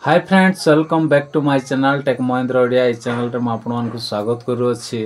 Hi friends, welcome back to my channel tech Mahendra Odia. इस channel रे मैं आपन स्वागत करूँगी।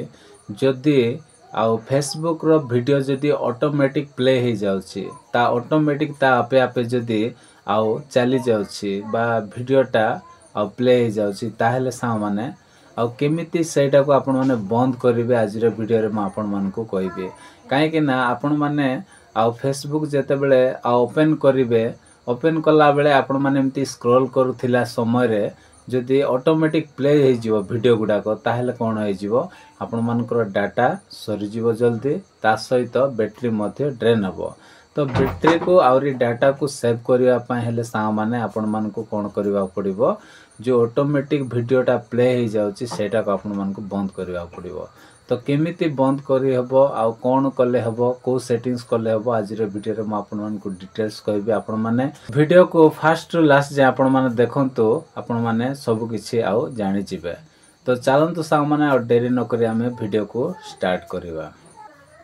जदि आउ फेसबुक रो वीडियो जदि ऑटोमेटिक प्ले हो जाउछि ता ऑटोमेटिक ता आपे आपे जदि आउ चली जाउछि बा वीडियोटा आउ प्ले हो जाउछि ताहेले सा माने आउ केमिति सेटा को आपन माने बंद करिवे आज रो वीडियो रे मैं आपन मान को कहबे। काहे कि ना आपन माने आउ फेसबुक जते बेले ओपन करिवे ओपन कला बेले आपण माने एमती स्क्रॉल करूथिला समय रे जदि ऑटोमेटिक प्ले हो जिवो वीडियो गुडाक ताहेले कोन हो जिवो आपण मानकर डाटा सरी जिवो जल्दी ता सहित बैटरी मध्ये ड्रेन हबो। तो बैटरी को आउरी डाटा को सेव करिया पय हेले सा माने आपण मान को कोन करबा पड़िबो जो ऑटोमेटिक वीडियोटा प्ले हो जाउची सेटा को आपण मान को बंद करबा पड़िबो। तो केमिति बंद करी हबो आ कोन कले हबो को सेटिंग्स कले हबो आज रे वीडियो रे म आपन मान को डिटेल्स कहबी। आपन माने वीडियो को फर्स्ट टू लास्ट जे आपन माने देखंतु आपन माने सब किछि आउ जानि जिवे। तो चलंतु साग माने और देरी न करी हमें वीडियो को स्टार्ट करिवा।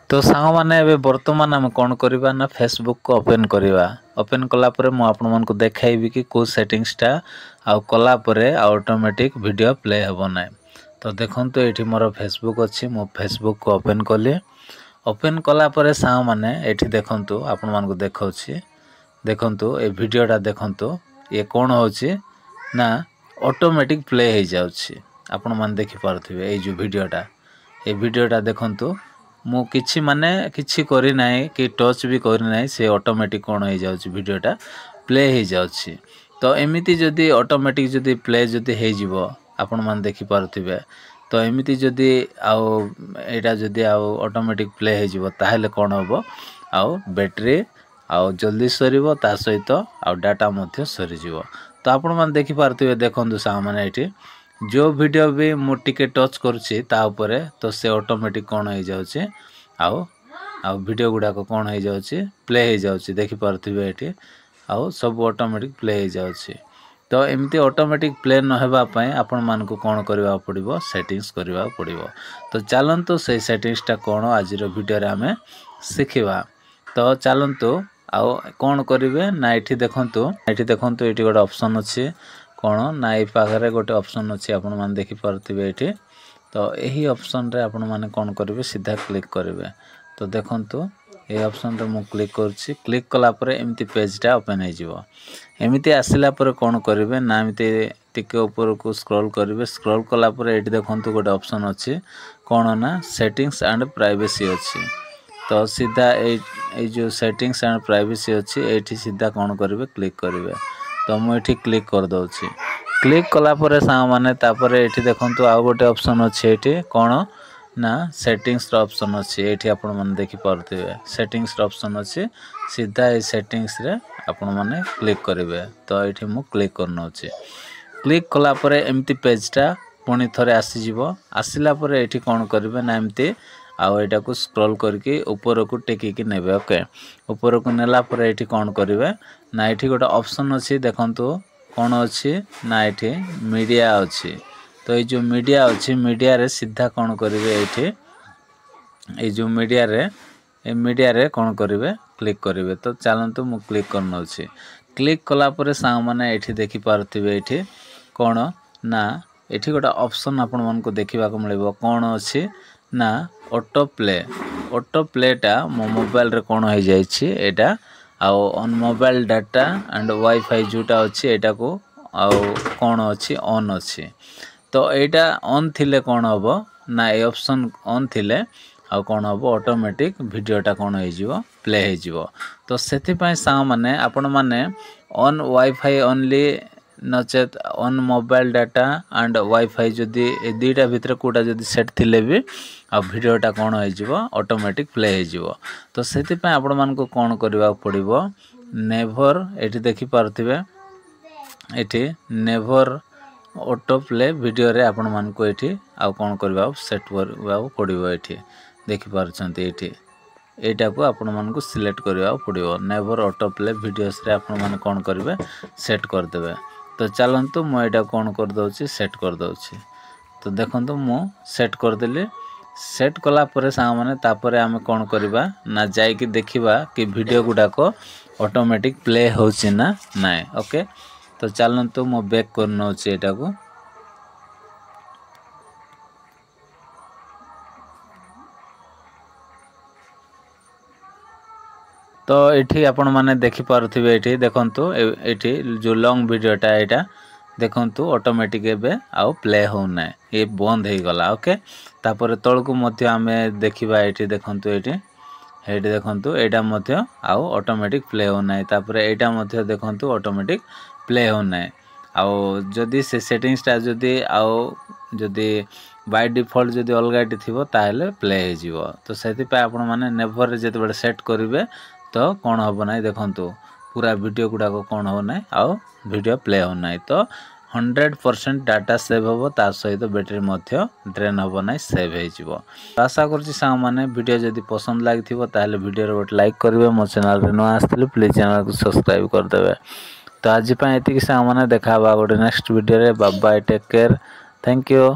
तो साग माने एबे वर्तमान हम कोन करिवा ना फेसबुक को ओपन करिवा। ओपन कला परे म आपन मान को देखाइबी कि को सेटिंग्स टा आ कला परे ऑटोमेटिक वीडियो प्ले हबो नै। तो देखंतु एठी मोर फेसबुक अछि, मो फेसबुक को ओपन कले। ओपन कला परे सा माने एठी देखंतु आपन मान को देखाउछि। देखंतु ए वीडियोटा देखंतु ये कोन होछि ना ऑटोमेटिक प्ले हो जाउछि। आपन मान देखि पारथिबे ए जो वीडियोटा ए वीडियोटा देखंतु मु किछि माने किछि करि नै कि टच भी करि नै से ऑटोमेटिक कोन हो जाउछि वीडियोटा प्ले हो जाउछि। तो एमिति जदि ऑटोमेटिक जदि प्ले जदि हे जिवो आपन मान देखि पारथिबे। तो एमिति जदि आउ एटा जदि आउ ऑटोमेटिक प्ले हे जिवो ताहेले कोन होबो आउ बैटरी आउ जल्दी सरीबो ता सहित आउ डाटा मध्ये सरी जिवो। तो आपन मान देखि पारथिबे। देखंतु सा माने एठी जो वीडियो भी मु टिके टच करछि ता ऊपर तो से ऑटोमेटिक कोन हो जाउछि आउ वीडियो गुडा को कोन हो जाउछि प्ले हो जाउछि। देखि पारथिबे एठी आउ सब ऑटोमेटिक प्ले हो जाउछि। तो एमती ऑटोमेटिक प्ले न हेबा पय आपन मान को कोन करबा पड़िबो सेटिंग्स करबा पड़िबो। तो चलंतु से सेटिंग्स टा कोन आज रो वीडियो रे हमें सिखिबा। तो चलंतु आउ कोन करिवे ना एठी देखंतु एठी गोटे ऑप्शन अछि कोन ना ए पाखरे गोटे ऑप्शन अछि आपन मान देखि पारथिबे एठी। तो एही ऑप्शन रे आपन माने कोन करिवे सीधा क्लिक करिवे। तो देखंतु ए ऑप्शन रे मु क्लिक करछि। क्लिक कला परे एमती पेजटा ओपन हे जिवो। एमिति आसिला परे कोन करिवे ना एमिति टिके ऊपर को स्क्रॉल करिवे। स्क्रॉल कला परे एठी देखंतु गोटे ऑप्शन अछि कोन ना सेटिंग्स एंड प्राइवेसी अछि। तो सीधा ए जो सेटिंग्स एंड प्राइवेसी अछि एठी सीधा कोन करिवे क्लिक करिवे। तो मु एठी क्लिक कर दउछि। क्लिक कला परे सा माने तापरे एठी देखंतु आ गोटे ऑप्शन अछि एठी कोन ना सेटिंग्स रो ऑप्शन अछि एठी आपन मन देखि पारथिबे। सेटिंग्स रो ऑप्शन अछि सीधा ए सेटिंग्स रे आपन माने क्लिक करिवे। तो एठी मु क्लिक करनो अछि। क्लिक कला परे एमती पेजटा पुनी थरे आसी जिवो। आसिला परे एठी कोन करिवे ना एमती आउ एटा को स्क्रॉल करके ऊपर को टेकी के नेबे। ओके ऊपर को नेला परे एठी कोन करिवे ना एठी गोटे ऑप्शन अछि देखंतु कोन अछि ना एठी मीडिया अछि। तो ए जो मीडिया अछि मीडिया रे सीधा कोन करिवे एठी ए जो मीडिया रे कोन करिवे क्लिक करिवे। तो चलंतु मु क्लिक करनो अछि। क्लिक कला परे सा माने एठी देखि पारथिबे एठी कोन ना एठी गोटे ऑप्शन आपन मन को देखिबा को मिलबो कोन अछि ना ऑटो प्ले टा मो मोबाइल रे कोन हो जाय छी एटा आउ on mobile data and wifi जोटा अछि एटा को आउ कोन अछि ऑन अछि। तो एटा ऑन थिले कोन हबो ना ए ऑप्शन ऑन थिले आउ कोन हबो ऑटोमेटिक वीडियोटा कोन हो जिवो प्ले हो जिवो। तो सेति पय सा माने आपन माने ऑन वाईफाई ओनली नचेत on mobile data and wifi जदी ए दुईटा भितर कोटा जदी सेट थिले भी आ वीडियोटा कोन हो जिवो ऑटोमेटिक प्ले हो जिवो। तो सेति पय आपन मान को कोन करबा पड़िबो नेवर एठी देखि पारथिबे एठी नेवर ऑटो प्ले वीडियो रे आपन मान को एठी आ कोन करबा सेट करबा पड़िबो। एठी देखि पारछंती एठी एटा को आपन मान को सिलेक्ट करबा पड़िबो। नेवर ऑटो प्ले वीडियोस रे आपन मान कोन करबे सेट कर देबे। तो चलंतु मु एटा कोन कर दउछि सेट कर दउछि। तो देखंतु मु सेट कर देली। सेट कला परे सा माने तापरे आमे कोन करबा ना जाय कि देखिबा कि वीडियो गुडा को ऑटोमेटिक प्ले होछि ना नाय। ओके तो चलतु मो बैक कर नौची एटा को। तो ये आपण मैंने देखिपे ये देखु ये जो लॉन्ग वीडियोटा यहाँ देखु ऑटोमेटिक एबे आउ प्ले होना ये बंद हो गला। ओके तापर तलकू मध्य आमे देखिबा ये देखु ये देखु यहाँ आउ ऑटोमेटिक प्ले होना तापर यहाँ देखु ऑटोमेटिक प्ले होना आउ जदि से सेटिंग्सटा जदि आउ जदि बाय डिफॉल्ट जदि अलगाटी थी ताहले प्ले हो तो से आपण मैंने नेभर जिते सेट करेंगे तो कौन हम ना देखु पूरा वीडियो गुड़ाक कौन हो ना आउ वीडियो प्ले होना तो 100% डाटा सेव हम ता सहित बैटेरी ड्रेन हम ना सेव हो। आशा करुँच सांग मैंने वीडियो जदि पसंद लगी ताहले वीडियो गोटे लाइक करेंगे मो चैनल रे नुआ आसती प्लीज चैनल को सब्सक्राइब करदे। तो आज ये सांग मैंने देखा गोटे नेक्स्ट वीडियो रे bye bye take care thank you.